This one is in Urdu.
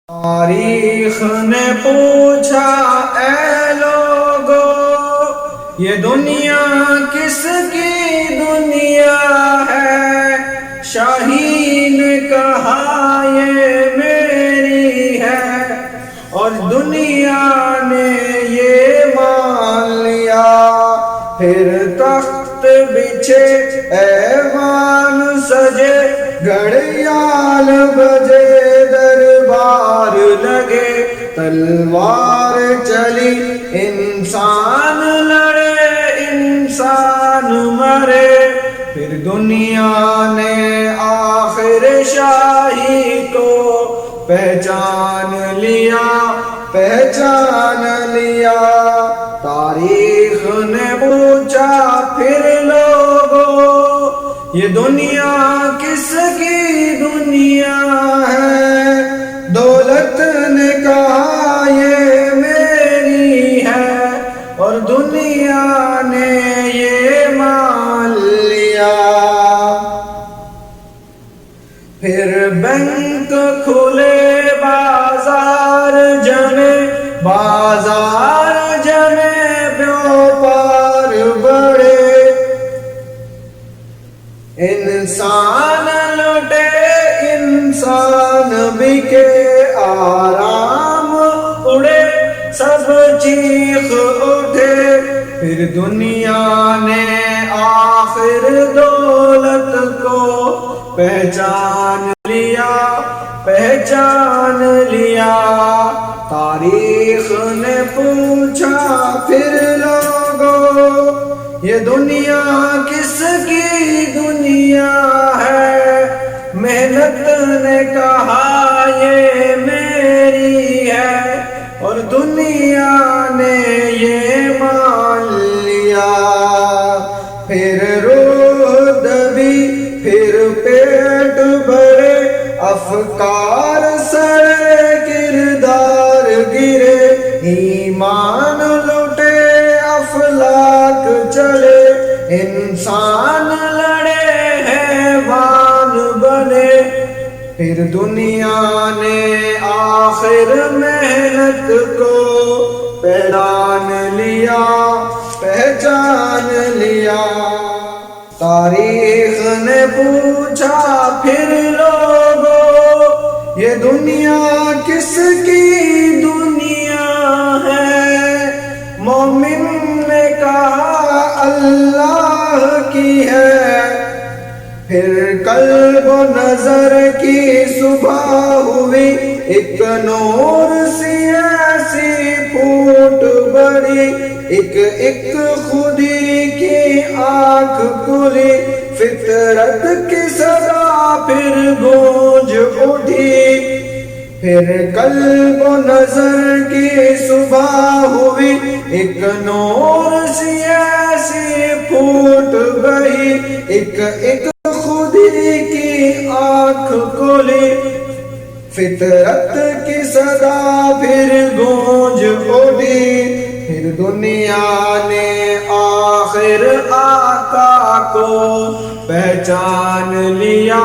تاریخ نے پوچھا اے لوگو یہ دنیا کس کی دنیا ہے؟ شاہی نے کہا یہ میری ہے، اور دنیا نے یہ مان لیا۔ پھر تخت بچھے ایوان سجے، گھڑیال بجے دربار لگے، تلوار چلی انسان لڑے انسان مرے۔ پھر دنیا نے آخر شاہی کو پہچان لیا پہچان لیا۔ تاریخ نے پوچھا پھر لوگو یہ دنیا کس کی دنیا ہے؟ دولت نے کہا یہ میری ہے، اور دنیا نے یہ مان لیا۔ پھر بینک کھلے بازار جمے بیوپار بڑے، انسان لوٹے انسان بکے، آرام اڑے سب چیخ اٹھے۔ پھر دنیا نے آخر دولت کو پہچان لیا۔ تاریخ نے پوچھا پھر لوگو یہ دنیا کس کی دنیا ہے؟ محنت نے کہا یہ میری ہے، اور دنیا نے یہ مان لیا۔ پھر روح دبی پھر پیٹ بھرے، افکار سڑے کردار گرے، ایمان لوٹے افلاک چلے، انسان لڑے حیوان بنے۔ پھر دنیا نے آخر محنت کو پہچان لیا۔ تاریخ نے پوچھا پھر لوگو یہ دنیا کس کی دنیا ہے؟ مومن نے کہا اللہ کی ہے۔ پھر قلب و نظر کی صبح ہوئی، ایک نور سی ایسی پھوٹ بڑی، ایک خودی کی آنکھ کھلی، فطرت کی صدا پھر گونج اٹھی۔ پھر قلب و نظر کی صبح ہوئی، ایک نور سی ایسی پھوٹ گئی، ایک خودی کی آنکھ کھلی، فطرت کی صدا پھر گونج اٹھی۔ پھر دنیا نے آخر آقا کو پہچان لیا